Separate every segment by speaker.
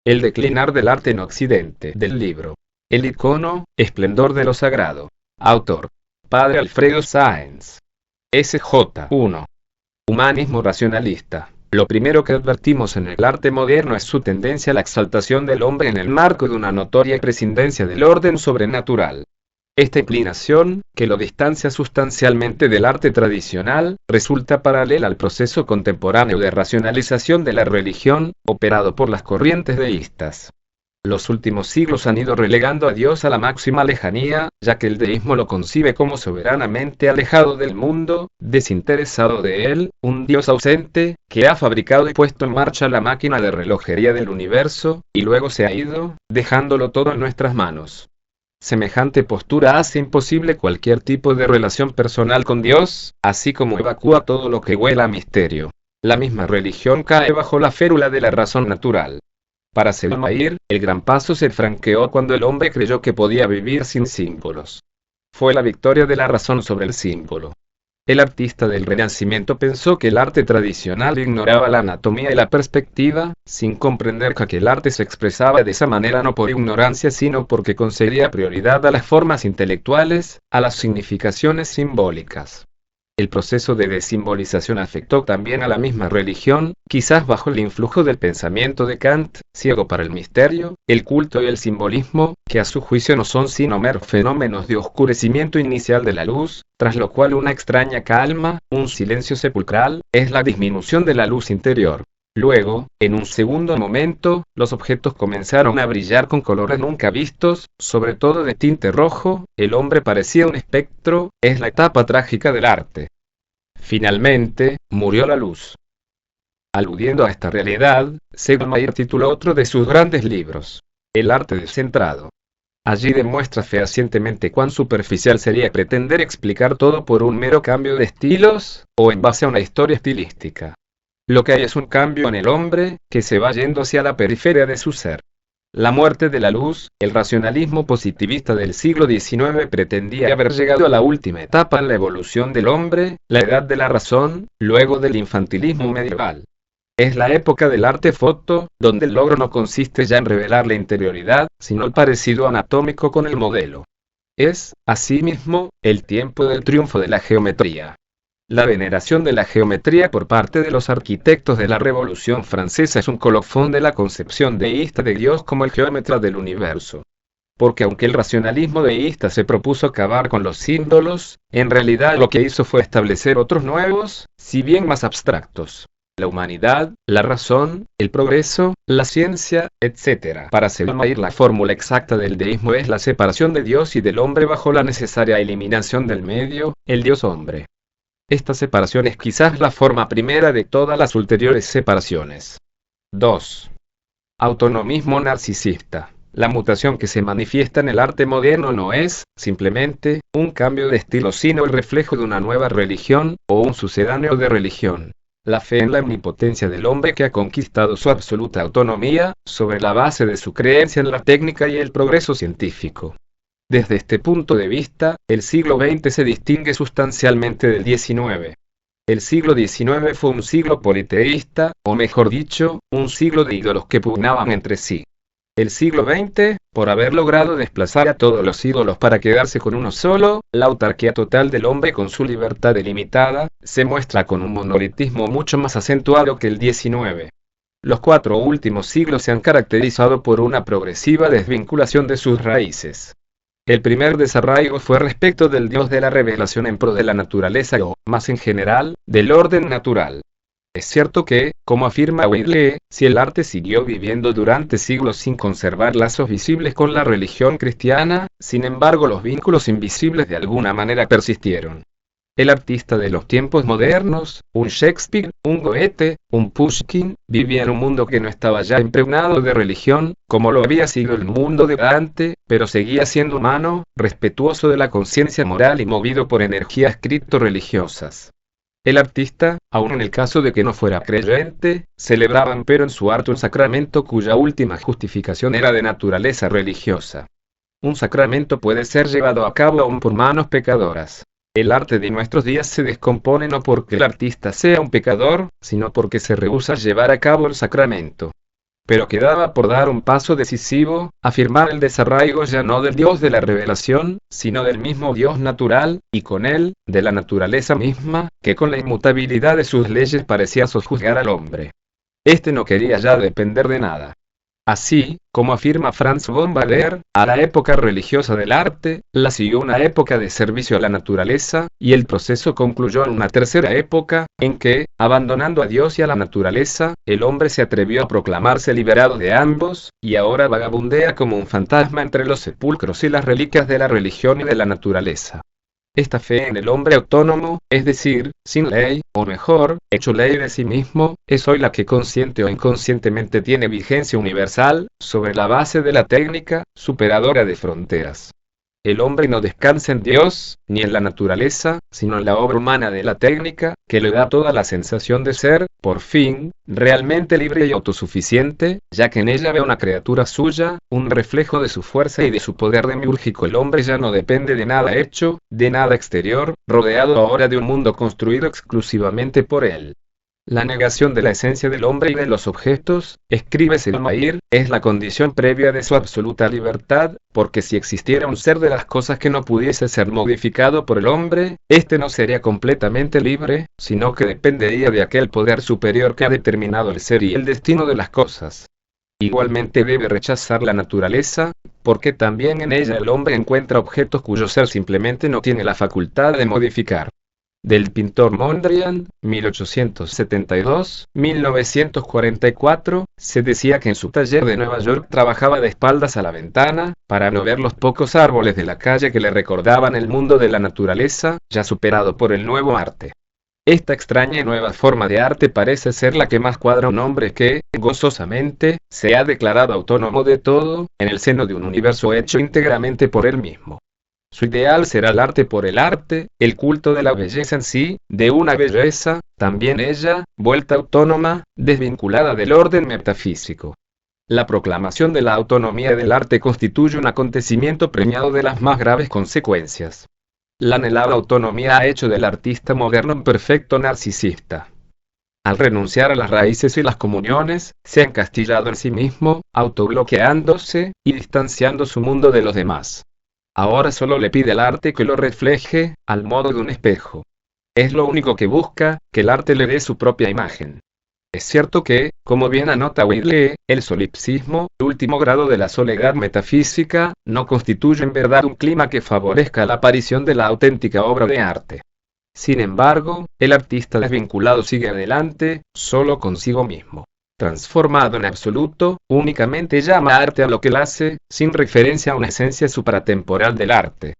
Speaker 1: El declinar del arte en Occidente, del libro El icono, esplendor de lo sagrado. Autor: Padre Alfredo Sáenz. SJ. 1. Humanismo racionalista. Lo primero que advertimos en el arte moderno es su tendencia a la exaltación del hombre en el marco de una notoria prescindencia del orden sobrenatural. Esta inclinación, que lo distancia sustancialmente del arte tradicional, resulta paralela al proceso contemporáneo de racionalización de la religión, operado por las corrientes deístas. Los últimos siglos han ido relegando a Dios a la máxima lejanía, ya que el deísmo lo concibe como soberanamente alejado del mundo, desinteresado de él, un Dios ausente, que ha fabricado y puesto en marcha la máquina de relojería del universo, y luego se ha ido, dejándolo todo en nuestras manos. Semejante postura hace imposible cualquier tipo de relación personal con Dios, así como evacúa todo lo que huela a misterio. La misma religión cae bajo la férula de la razón natural. Para Selmayr, el gran paso se franqueó cuando el hombre creyó que podía vivir sin símbolos. Fue la victoria de la razón sobre el símbolo. El artista del Renacimiento pensó que el arte tradicional ignoraba la anatomía y la perspectiva, sin comprender que aquel arte se expresaba de esa manera no por ignorancia sino porque concedía prioridad a las formas intelectuales, a las significaciones simbólicas. El proceso de desimbolización afectó también a la misma religión, quizás bajo el influjo del pensamiento de Kant, ciego para el misterio, el culto y el simbolismo, que a su juicio no son sino meros fenómenos de oscurecimiento inicial de la luz, tras lo cual una extraña calma, un silencio sepulcral, es la disminución de la luz interior. Luego, en un segundo momento, los objetos comenzaron a brillar con colores nunca vistos, sobre todo de tinte rojo, el hombre parecía un espectro, es la etapa trágica del arte. Finalmente, murió la luz. Aludiendo a esta realidad, Selmayr tituló otro de sus grandes libros, El arte descentrado. Allí demuestra fehacientemente cuán superficial sería pretender explicar todo por un mero cambio de estilos, o en base a una historia estilística. Lo que hay es un cambio en el hombre, que se va yendo hacia la periferia de su ser. La muerte de la luz, el racionalismo positivista del siglo XIX pretendía haber llegado a la última etapa en la evolución del hombre, la edad de la razón, luego del infantilismo medieval. Es la época del arte foto, donde el logro no consiste ya en revelar la interioridad, sino el parecido anatómico con el modelo. Es, asimismo, el tiempo del triunfo de la geometría. La veneración de la geometría por parte de los arquitectos de la Revolución Francesa es un colofón de la concepción deísta de Dios como el geómetra del universo. Porque aunque el racionalismo deísta se propuso acabar con los símbolos, en realidad lo que hizo fue establecer otros nuevos, si bien más abstractos. La humanidad, la razón, el progreso, la ciencia, etc. Para Selmayr la fórmula exacta del deísmo es la separación de Dios y del hombre bajo la necesaria eliminación del medio, el Dios-hombre. Esta separación es quizás la forma primera de todas las ulteriores separaciones. 2. Autonomismo narcisista. La mutación que se manifiesta en el arte moderno no es, simplemente, un cambio de estilo sino el reflejo de una nueva religión, o un sucedáneo de religión. La fe en la omnipotencia del hombre que ha conquistado su absoluta autonomía, sobre la base de su creencia en la técnica y el progreso científico. Desde este punto de vista, el siglo XX se distingue sustancialmente del XIX. El siglo XIX fue un siglo politeísta, o mejor dicho, un siglo de ídolos que pugnaban entre sí. El siglo XX, por haber logrado desplazar a todos los ídolos para quedarse con uno solo, la autarquía total del hombre con su libertad delimitada, se muestra con un monolitismo mucho más acentuado que el XIX. Los 4 últimos siglos se han caracterizado por una progresiva desvinculación de sus raíces. El primer desarraigo fue respecto del Dios de la revelación en pro de la naturaleza o, más en general, del orden natural. Es cierto que, como afirma Weidle, si el arte siguió viviendo durante siglos sin conservar lazos visibles con la religión cristiana, sin embargo los vínculos invisibles de alguna manera persistieron. El artista de los tiempos modernos, un Shakespeare, un Goethe, un Pushkin, vivía en un mundo que no estaba ya impregnado de religión, como lo había sido el mundo de Dante, pero seguía siendo humano, respetuoso de la conciencia moral y movido por energías cripto-religiosas. El artista, aun en el caso de que no fuera creyente, celebraba empero en su arte un sacramento cuya última justificación era de naturaleza religiosa. Un sacramento puede ser llevado a cabo aún por manos pecadoras. El arte de nuestros días se descompone no porque el artista sea un pecador, sino porque se rehúsa a llevar a cabo el sacramento. pero quedaba por dar un paso decisivo, afirmar el desarraigo ya no del Dios de la revelación, sino del mismo Dios natural, y con él, de la naturaleza misma, que con la inmutabilidad de sus leyes parecía sojuzgar al hombre. Este no quería ya depender de nada. Así, como afirma Franz von Baader, a la época religiosa del arte, la siguió una época de servicio a la naturaleza, y el proceso concluyó en una tercera época, en que, abandonando a Dios y a la naturaleza, el hombre se atrevió a proclamarse liberado de ambos, y ahora vagabundea como un fantasma entre los sepulcros y las reliquias de la religión y de la naturaleza. Esta fe en el hombre autónomo, es decir, sin ley, o mejor, hecho ley de sí mismo, es hoy la que consciente o inconscientemente tiene vigencia universal, sobre la base de la técnica, superadora de fronteras. El hombre no descansa en Dios, ni en la naturaleza, sino en la obra humana de la técnica, que le da toda la sensación de ser, por fin, realmente libre y autosuficiente, ya que en ella ve una criatura suya, un reflejo de su fuerza y de su poder demiúrgico. El hombre ya no depende de nada hecho, de nada exterior, rodeado ahora de un mundo construido exclusivamente por él. La negación de la esencia del hombre y de los objetos, escribe Selmayr, es la condición previa de su absoluta libertad, porque si existiera un ser de las cosas que no pudiese ser modificado por el hombre, éste no sería completamente libre, sino que dependería de aquel poder superior que ha determinado el ser y el destino de las cosas. Igualmente debe rechazar la naturaleza, porque también en ella el hombre encuentra objetos cuyo ser simplemente no tiene la facultad de modificar. Del pintor Mondrian, 1872-1944, se decía que en su taller de Nueva York trabajaba de espaldas a la ventana, para no ver los pocos árboles de la calle que le recordaban el mundo de la naturaleza, ya superado por el nuevo arte. Esta extraña y nueva forma de arte parece ser la que más cuadra a un hombre que, gozosamente, se ha declarado autónomo de todo, en el seno de un universo hecho íntegramente por él mismo. Su ideal será el arte por el arte, el culto de la belleza en sí, de una belleza, también ella, vuelta autónoma, desvinculada del orden metafísico. La proclamación de la autonomía del arte constituye un acontecimiento premiado de las más graves consecuencias. La anhelada autonomía ha hecho del artista moderno un perfecto narcisista. Al renunciar a las raíces y las comuniones, se ha encastillado en sí mismo, autobloqueándose, y distanciando su mundo de los demás. Ahora solo le pide al arte que lo refleje, al modo de un espejo. Es lo único que busca, que el arte le dé su propia imagen. Es cierto que, como bien anota Whitley, el solipsismo, el último grado de la soledad metafísica, no constituye en verdad un clima que favorezca la aparición de la auténtica obra de arte. Sin embargo, el artista desvinculado sigue adelante, solo consigo mismo. Transformado en absoluto, únicamente llama arte a lo que él hace, sin referencia a una esencia supratemporal del arte.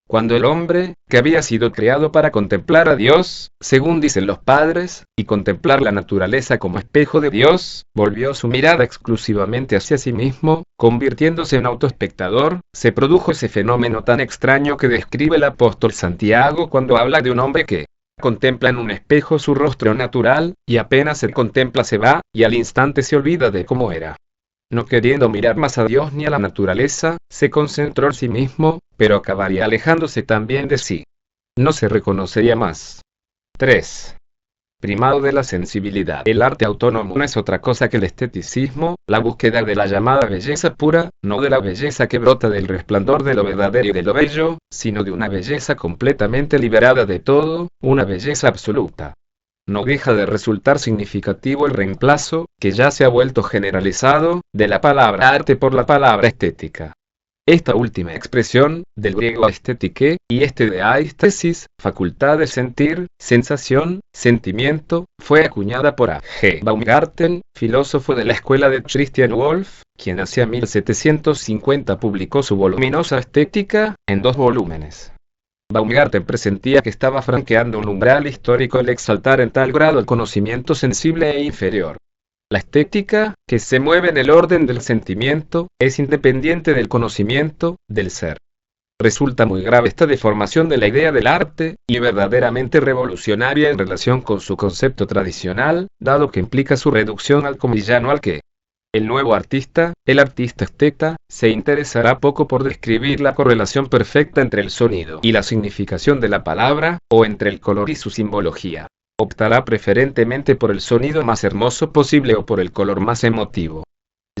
Speaker 1: Cuando el hombre, que había sido creado para contemplar a Dios, según dicen los padres, y contemplar la naturaleza como espejo de Dios, volvió su mirada exclusivamente hacia sí mismo, convirtiéndose en autoespectador, se produjo ese fenómeno tan extraño que describe el apóstol Santiago cuando habla de un hombre que contempla en un espejo su rostro natural, y apenas se contempla se va, y al instante se olvida de cómo era. No queriendo mirar más a Dios ni a la naturaleza, se concentró en sí mismo, pero acabaría alejándose también de sí. No se reconocería más. 3. Primado de la sensibilidad. El arte autónomo no es otra cosa que el esteticismo, la búsqueda de la llamada belleza pura, no de la belleza que brota del resplandor de lo verdadero y de lo bello, sino de una belleza completamente liberada de todo, una belleza absoluta. No deja de resultar significativo el reemplazo, que ya se ha vuelto generalizado, de la palabra arte por la palabra estética. Esta última expresión, del griego estétique, y de aistesis, facultad de sentir, sensación, sentimiento, fue acuñada por A. G. Baumgarten, filósofo de la escuela de Christian Wolff, quien hacia 1750 publicó su voluminosa Estética, en 2 volúmenes. Baumgarten presentía que estaba franqueando un umbral histórico el exaltar en tal grado el conocimiento sensible e inferior. La estética, que se mueve en el orden del sentimiento, es independiente del conocimiento, del ser. Resulta muy grave esta deformación de la idea del arte, y verdaderamente revolucionaria en relación con su concepto tradicional, dado que implica su reducción al comillano al que el nuevo artista, el artista esteta, se interesará poco por describir la correlación perfecta entre el sonido y la significación de la palabra, o entre el color y su simbología. Optará preferentemente por el sonido más hermoso posible o por el color más emotivo.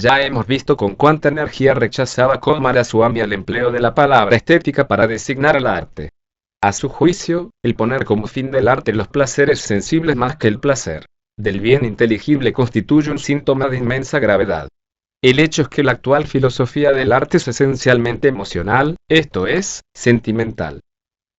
Speaker 1: Ya hemos visto con cuánta energía rechazaba Coomaraswamy el empleo de la palabra estética para designar al arte. A su juicio, el poner como fin del arte los placeres sensibles más que el placer del bien inteligible constituye un síntoma de inmensa gravedad. El hecho es que la actual filosofía del arte es esencialmente emocional, esto es, sentimental.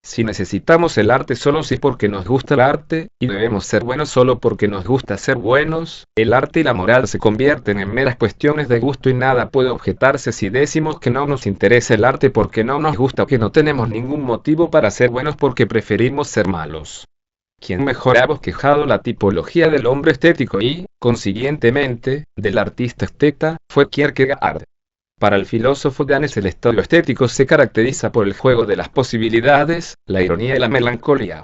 Speaker 1: Si necesitamos el arte solo si porque nos gusta el arte, y debemos ser buenos solo porque nos gusta ser buenos, el arte y la moral se convierten en meras cuestiones de gusto y nada puede objetarse si decimos que no nos interesa el arte porque no nos gusta o que no tenemos ningún motivo para ser buenos porque preferimos ser malos. Quien mejor ha bosquejado la tipología del hombre estético y, consiguientemente, del artista esteta, fue Kierkegaard. Para el filósofo danés el estado estético se caracteriza por el juego de las posibilidades, la ironía y la melancolía.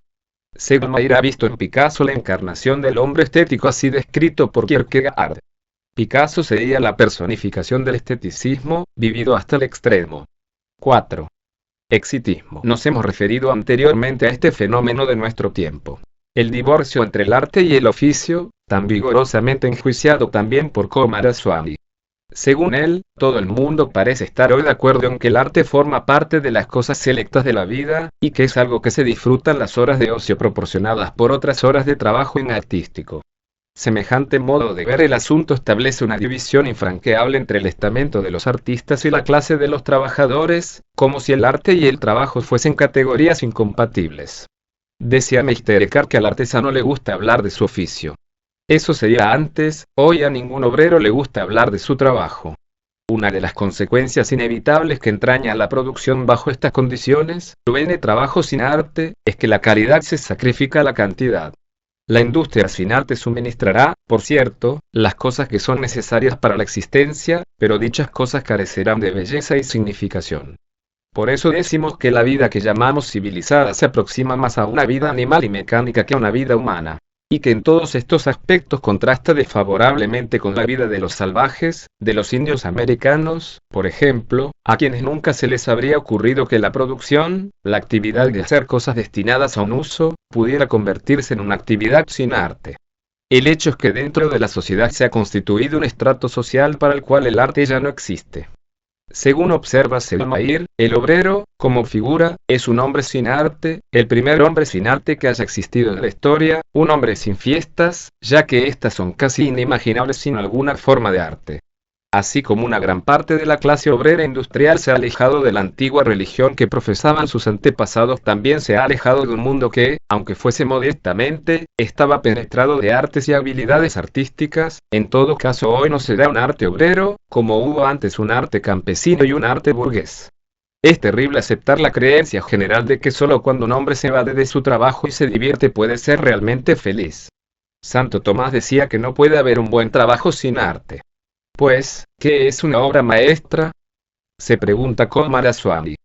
Speaker 1: Sedlmayr ha visto en Picasso la encarnación del hombre estético así descrito por Kierkegaard. Picasso sería la personificación del esteticismo, vivido hasta el extremo. 4. Exitismo. Nos hemos referido anteriormente a este fenómeno de nuestro tiempo. El divorcio entre el arte y el oficio, tan vigorosamente enjuiciado también por Coomaraswamy. Según él, todo el mundo parece estar hoy de acuerdo en que el arte forma parte de las cosas selectas de la vida, y que es algo que se disfruta en las horas de ocio proporcionadas por otras horas de trabajo inartístico. Semejante modo de ver el asunto establece una división infranqueable entre el estamento de los artistas y la clase de los trabajadores, como si el arte y el trabajo fuesen categorías incompatibles. Decía Meister Eckhart que al artesano le gusta hablar de su oficio. Eso sería antes, hoy a ningún obrero le gusta hablar de su trabajo. Una de las consecuencias inevitables que entraña la producción bajo estas condiciones, el trabajo sin arte, es que la calidad se sacrifica a la cantidad. La industria sin arte suministrará, por cierto, las cosas que son necesarias para la existencia, pero dichas cosas carecerán de belleza y significación. Por eso decimos que la vida que llamamos civilizada se aproxima más a una vida animal y mecánica que a una vida humana. Y que en todos estos aspectos contrasta desfavorablemente con la vida de los salvajes, de los indios americanos, por ejemplo, a quienes nunca se les habría ocurrido que la producción, la actividad de hacer cosas destinadas a un uso, pudiera convertirse en una actividad sin arte. El hecho es que dentro de la sociedad se ha constituido un estrato social para el cual el arte ya no existe. Según observa Sedlmayr, el obrero, como figura, es un hombre sin arte, el primer hombre sin arte que haya existido en la historia, un hombre sin fiestas, ya que éstas son casi inimaginables sin alguna forma de arte. Así como una gran parte de la clase obrera industrial se ha alejado de la antigua religión que profesaban sus antepasados, también se ha alejado de un mundo que, aunque fuese modestamente, estaba penetrado de artes y habilidades artísticas. En todo caso hoy no se da un arte obrero, como hubo antes un arte campesino y un arte burgués. Es terrible aceptar la creencia general de que solo cuando un hombre se evade de su trabajo y se divierte puede ser realmente feliz. Santo Tomás decía que no puede haber un buen trabajo sin arte. Pues, ¿qué es una obra maestra?, se pregunta Coomaraswamy.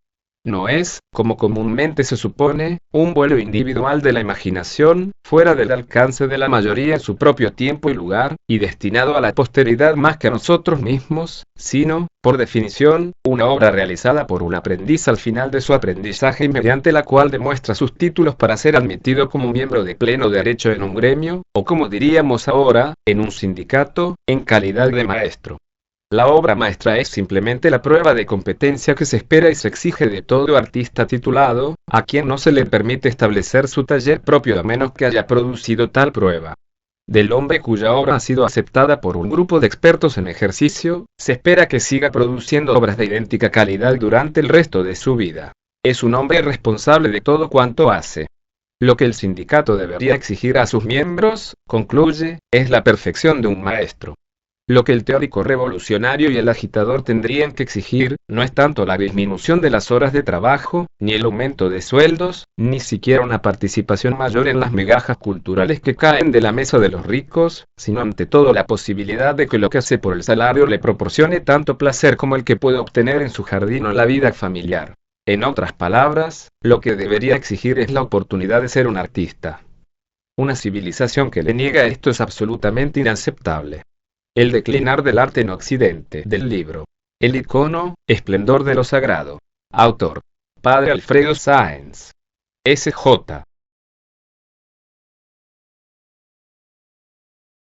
Speaker 1: No es, como comúnmente se supone, un vuelo individual de la imaginación, fuera del alcance de la mayoría en su propio tiempo y lugar, y destinado a la posteridad más que a nosotros mismos, sino, por definición, una obra realizada por un aprendiz al final de su aprendizaje y mediante la cual demuestra sus títulos para ser admitido como miembro de pleno derecho en un gremio, o como diríamos ahora, en un sindicato, en calidad de maestro. La obra maestra es simplemente la prueba de competencia que se espera y se exige de todo artista titulado, a quien no se le permite establecer su taller propio a menos que haya producido tal prueba. Del hombre cuya obra ha sido aceptada por un grupo de expertos en ejercicio, se espera que siga produciendo obras de idéntica calidad durante el resto de su vida. Es un hombre responsable de todo cuanto hace. Lo que el sindicato debería exigir a sus miembros, concluye, es la perfección de un maestro. Lo que el teórico revolucionario y el agitador tendrían que exigir, no es tanto la disminución de las horas de trabajo, ni el aumento de sueldos, ni siquiera una participación mayor en las migajas culturales que caen de la mesa de los ricos, sino ante todo la posibilidad de que lo que hace por el salario le proporcione tanto placer como el que puede obtener en su jardín o la vida familiar. En otras palabras, lo que debería exigir es la oportunidad de ser un artista. Una civilización que le niega esto es absolutamente inaceptable. El declinar del arte en Occidente, del libro El icono, esplendor de lo sagrado. Autor: Padre Alfredo Sáenz. S.J.